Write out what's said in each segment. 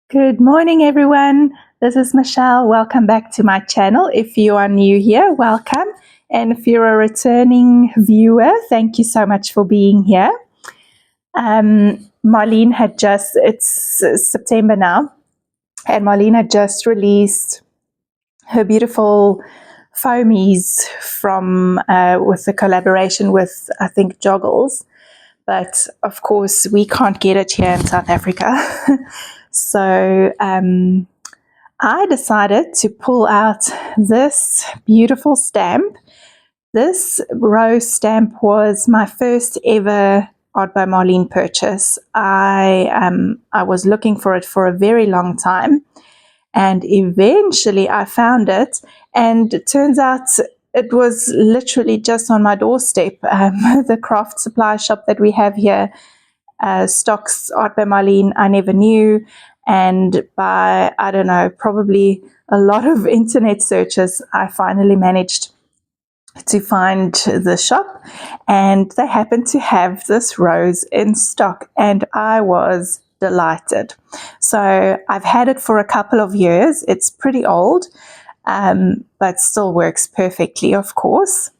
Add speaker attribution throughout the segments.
Speaker 1: Good morning, everyone. This is Michelle. Welcome back to my channel. If you are new here, welcome. And if you're a returning viewer, thank you so much for being here. Marlene had it's September now, and Marlene had just released her beautiful foamies from with the collaboration with, I think, Joggles. But of course, we can't get it here in South Africa. So I decided to pull out this beautiful stamp. This rose stamp was my first ever Art by Marlene purchase. I was looking for it for a very long time, and eventually I found it, and it turns out it was literally just on my doorstep. The craft supply shop that we have here stocks Art by Marlene. I never knew, and by, I don't know, probably a lot of internet searches, I finally managed to find the shop, and they happened to have this rose in stock, and I was delighted. So I've had it for a couple of years. It's pretty old, but still works perfectly, of course.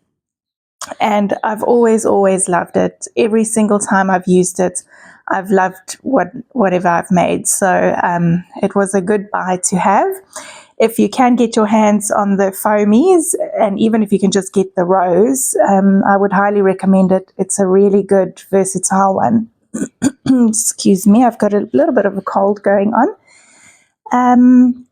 Speaker 1: And I've always loved it. Every single time I've used it, I've loved whatever I've made. So it was a good buy to have. If you can get your hands on the foamies, and even if you can just get the rose, I would highly recommend it. It's a really good, versatile one. Excuse me, I've got a little bit of a cold going on.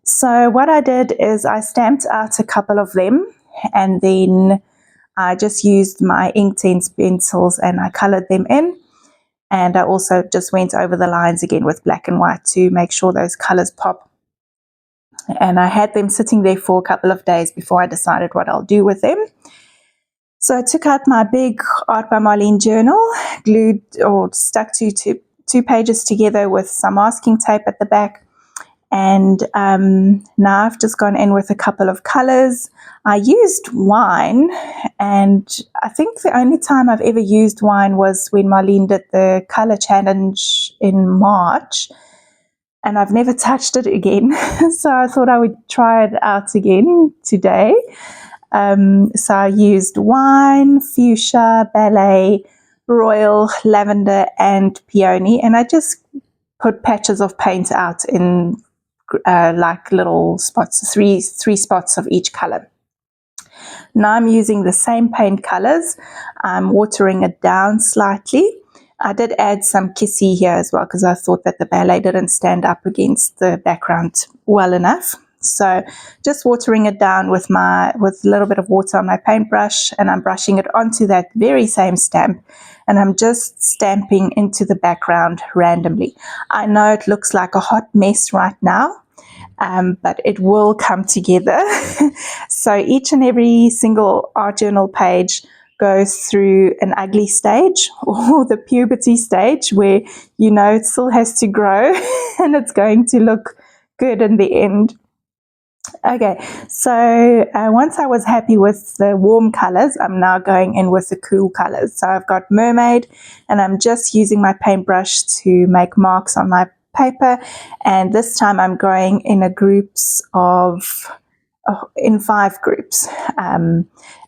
Speaker 1: So what I did is I stamped out a couple of them, and then I just used my Inktense pencils and I colored them in. And I also just went over the lines again with black and white to make sure those colors pop. And I had them sitting there for a couple of days before I decided what I'll do with them. So I took out my big Art by Marlene journal, glued or stuck two pages together with some masking tape at the back. And now I've just gone in with a couple of colors. I used wine, and I think the only time I've ever used wine was when Marlene did the color challenge in March, and I've never touched it again. So I thought I would try it out again today. So I used wine, fuchsia, ballet, royal, lavender, and peony, and I just put patches of paint out in like little spots, three spots of each color. Now I'm using the same paint colors. I'm watering it down slightly. I did add some kissy here as well because I thought that the ballet didn't stand up against the background well enough. So just watering it down with a little bit of water on my paintbrush, and I'm brushing it onto that very same stamp, and I'm just stamping into the background randomly. I know it looks like a hot mess right now, but it will come together. So each and every single art journal page goes through an ugly stage or the puberty stage where it still has to grow and it's going to look good in the end. Okay, so once I was happy with the warm colors, I'm now going in with the cool colors. So I've got Mermaid, and I'm just using my paintbrush to make marks on my paper, and this time I'm going in in 5 groups.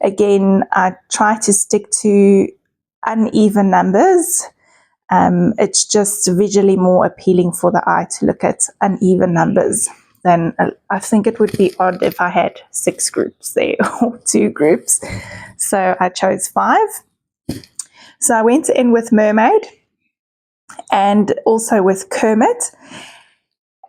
Speaker 1: Again, I try to stick to uneven numbers. It's just visually more appealing for the eye to look at uneven numbers. Then I think it would be odd if I had 6 groups there or 2 groups. So I chose 5. So I went in with Mermaid and also with Kermit.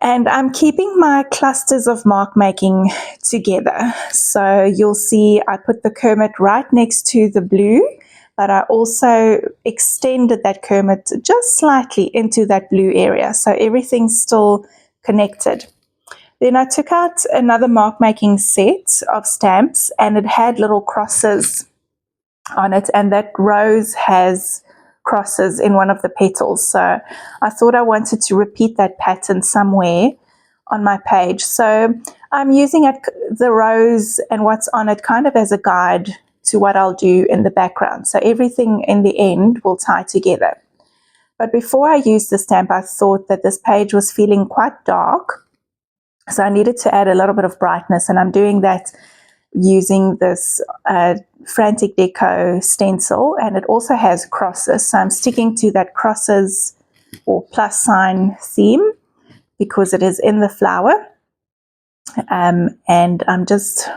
Speaker 1: And I'm keeping my clusters of mark making together. So you'll see I put the Kermit right next to the blue, but I also extended that Kermit just slightly into that blue area. So everything's still connected. Then I took out another mark making set of stamps, and it had little crosses on it, and that rose has crosses in one of the petals. So I thought I wanted to repeat that pattern somewhere on my page. So I'm using the rose and what's on it kind of as a guide to what I'll do in the background. So everything in the end will tie together. But before I used the stamp, I thought that this page was feeling quite dark, so I needed to add a little bit of brightness, and I'm doing that using this Frantic Deco stencil, and it also has crosses, so I'm sticking to that crosses or plus sign theme because it is in the flower. And I'm just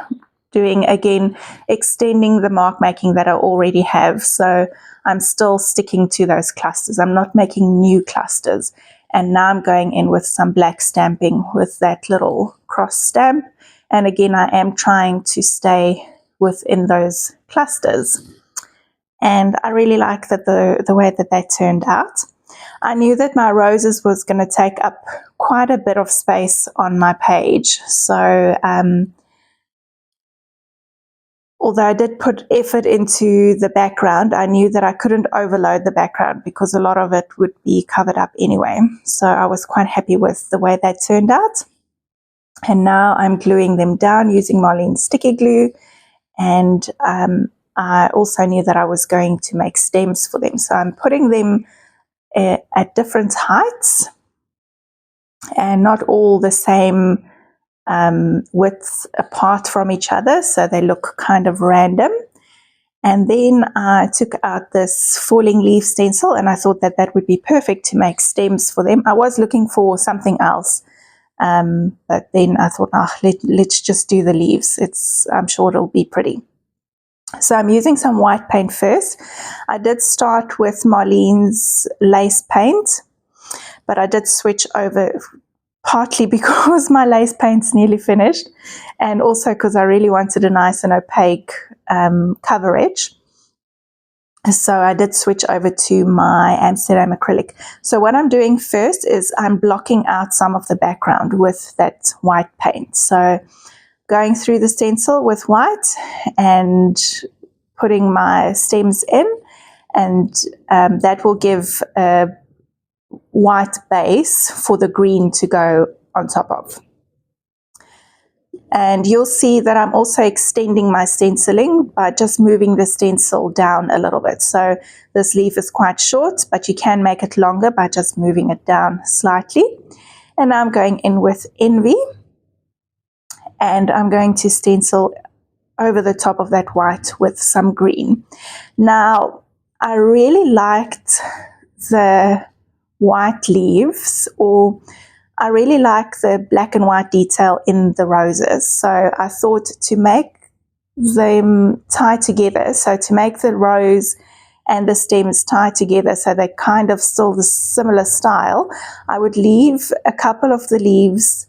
Speaker 1: doing, again, extending the mark making that I already have, so I'm still sticking to those clusters. I'm not making new clusters. And now I'm going in with some black stamping with that little cross stamp. And again, I am trying to stay within those clusters. And I really like that the way that they turned out. I knew that my roses was going to take up quite a bit of space on my page. So although I did put effort into the background, I knew that I couldn't overload the background because a lot of it would be covered up anyway. So I was quite happy with the way they turned out. And now I'm gluing them down using Marlene's sticky glue. And I also knew that I was going to make stems for them. So I'm putting them at different heights and not all the same width apart from each other, so they look kind of random. And then I took out this falling leaf stencil, and I thought that that would be perfect to make stems for them. I was looking for something else, but then I thought, let's just do the leaves. I'm sure it'll be pretty. So I'm using some white paint first. I did start with Marlene's lace paint, but I did switch over partly because my lace paint's nearly finished, and also because I really wanted a nice and opaque coverage. So I did switch over to my Amsterdam acrylic. So what I'm doing first is I'm blocking out some of the background with that white paint. So going through the stencil with white and putting my stems in, and that will give a white base for the green to go on top of. And you'll see that I'm also extending my stenciling by just moving the stencil down a little bit. So this leaf is quite short, but you can make it longer by just moving it down slightly. And now I'm going in with Envy, and I'm going to stencil over the top of that white with some green. Now, I really liked the white leaves, or I really like the black and white detail in the roses. So I thought to make them tie together, so to make the rose and the stems tie together so they're kind of still the similar style, I would leave a couple of the leaves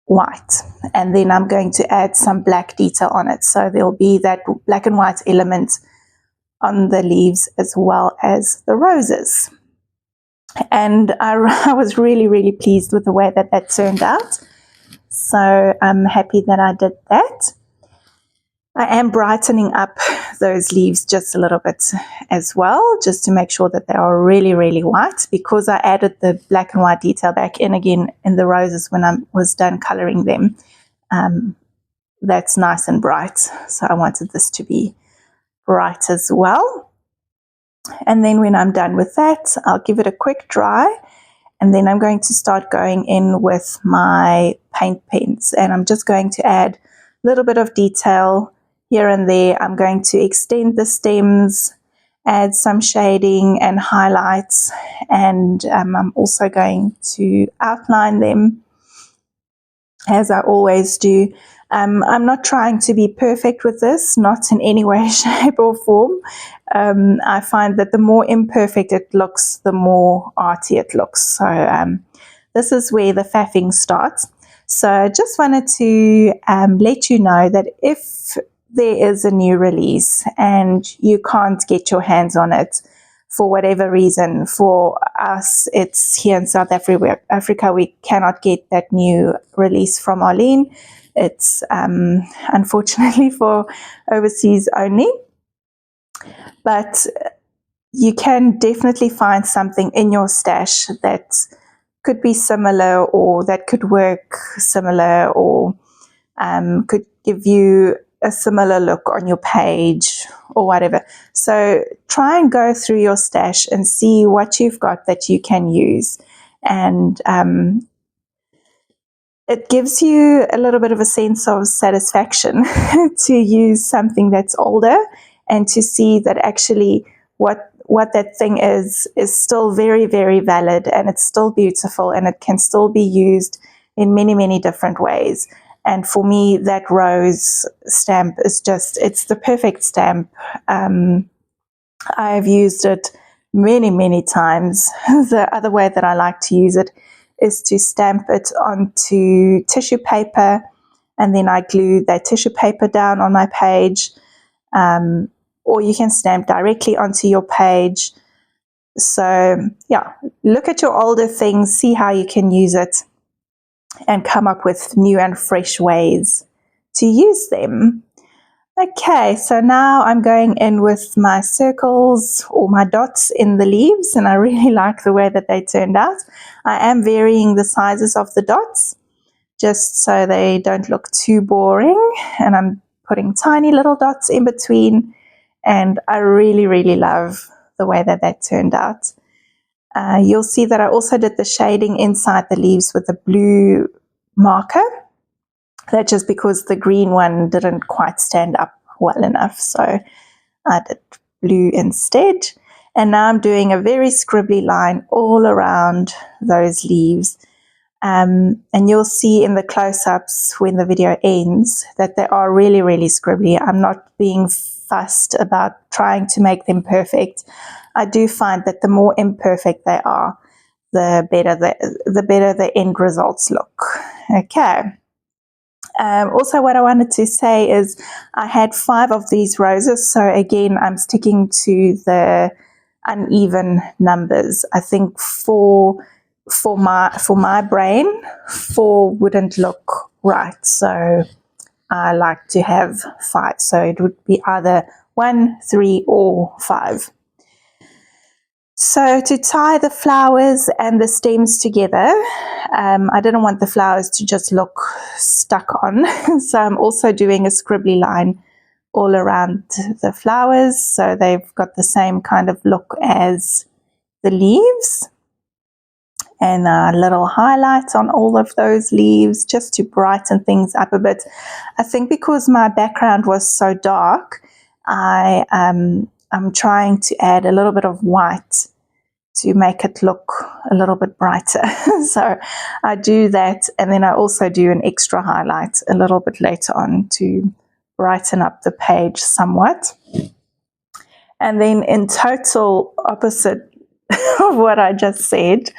Speaker 1: white, and then I'm going to add some black detail on it. So there'll be that black and white element on the leaves as well as the roses. And I was really, really pleased with the way that that turned out. So I'm happy that I did that. I am brightening up those leaves just a little bit as well, just to make sure that they are really, really white, because I added the black and white detail back in again in the roses when I was done coloring them. That's nice and bright. So I wanted this to be bright as well. And then when I'm done with that, I'll give it a quick dry, and then I'm going to start going in with my paint pens, and I'm just going to add a little bit of detail here and there. I'm going to extend the stems, add some shading and highlights, and I'm also going to outline them as I always do. I'm not trying to be perfect with this, not in any way, shape or form. I find that the more imperfect it looks, the more arty it looks. So this is where the faffing starts. So I just wanted to let you know that if there is a new release and you can't get your hands on it for whatever reason, for us, it's here in South Africa, we cannot get that new release from Marlene. It's unfortunately for overseas only, but you can definitely find something in your stash that could be similar, or that could work similar, or could give you a similar look on your page or whatever. So try and go through your stash and see what you've got that you can use. And it gives you a little bit of a sense of satisfaction to use something that's older and to see that actually what that thing is still very, very valid, and it's still beautiful, and it can still be used in many, many different ways. And for me, that rose stamp is it's the perfect stamp. I've used it many, many times. The other way that I like to use it is to stamp it onto tissue paper, and then I glue that tissue paper down on my page, or you can stamp directly onto your page. So yeah, look at your older things, see how you can use it, and come up with new and fresh ways to use them. Okay, so now I'm going in with my circles or my dots in the leaves, and I really like the way that they turned out. I am varying the sizes of the dots just so they don't look too boring, and I'm putting tiny little dots in between, and I really, really love the way that that turned out. You'll see that I also did the shading inside the leaves with a blue marker. That's just because the green one didn't quite stand up well enough, so I did blue instead. And now I'm doing a very scribbly line all around those leaves. And you'll see in the close-ups when the video ends that they are really, really scribbly. I'm not being fussed about trying to make them perfect. I do find that the more imperfect they are, the better the end results look. Okay. Also, what I wanted to say is I had 5 of these roses, so again I'm sticking to the uneven numbers. I think for my brain 4 wouldn't look right, so I like to have 5, so it would be either 1, 3 or 5. So to tie the flowers and the stems together, I didn't want the flowers to just look stuck on, so I'm also doing a scribbly line all around the flowers so they've got the same kind of look as the leaves. And a little highlight on all of those leaves just to brighten things up a bit. I think because my background was so dark, I'm trying to add a little bit of white to make it look a little bit brighter. So I do that, and then I also do an extra highlight a little bit later on to brighten up the page somewhat. And then in total opposite of what I just said,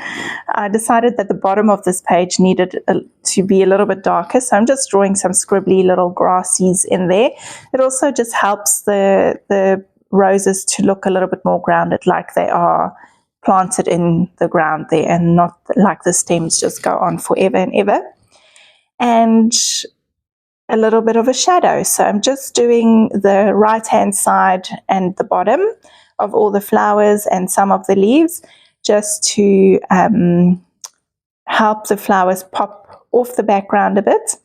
Speaker 1: I decided that the bottom of this page needed to be a little bit darker, so I'm just drawing some scribbly little grassies in there. It also just helps the roses to look a little bit more grounded, like they are planted in the ground there, and not like the stems just go on forever and ever. And a little bit of a shadow, so I'm just doing the right hand side and the bottom of all the flowers and some of the leaves, just to help the flowers pop off the background a bit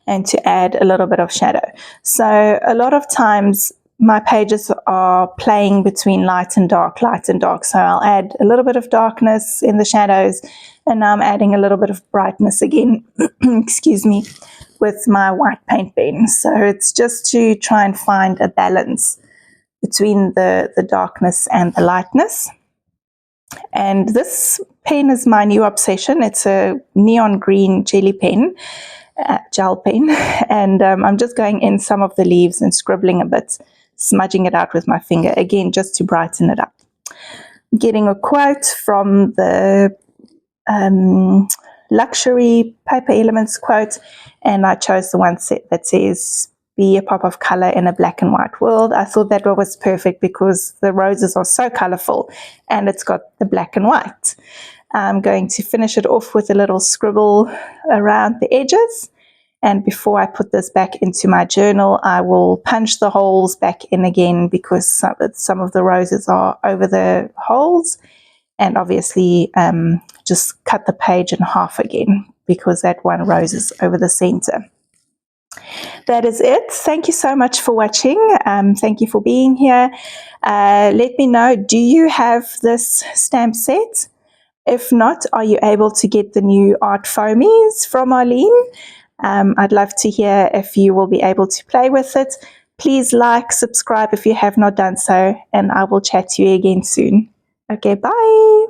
Speaker 1: and to add a little bit of shadow. So a lot of times my pages are playing between light and dark, so I'll add a little bit of darkness in the shadows, and now I'm adding a little bit of brightness again, excuse me, with my white paint pen. So it's just to try and find a balance between the darkness and the lightness. And this pen is my new obsession. It's a neon green gel pen, and I'm just going in some of the leaves and scribbling a bit, smudging it out with my finger, again just to brighten it up. Getting a quote from the Luxury Paper Elements quote, and I chose the one that says, "Be a pop of color in a black and white world." I thought that was perfect because the roses are so colorful and it's got the black and white. I'm going to finish it off with a little scribble around the edges, and before I put this back into my journal, I will punch the holes back in again because some of the roses are over the holes, and obviously just cut the page in half again because that one rose is over the center. That is it. Thank you so much for watching. Thank you for being here. Let me know, do you have this stamp set? If not, are you able to get the new art foamies from Marlene? I'd love to hear if you will be able to play with it. Please like, subscribe if you have not done so, and I will chat to you again soon. Okay, bye.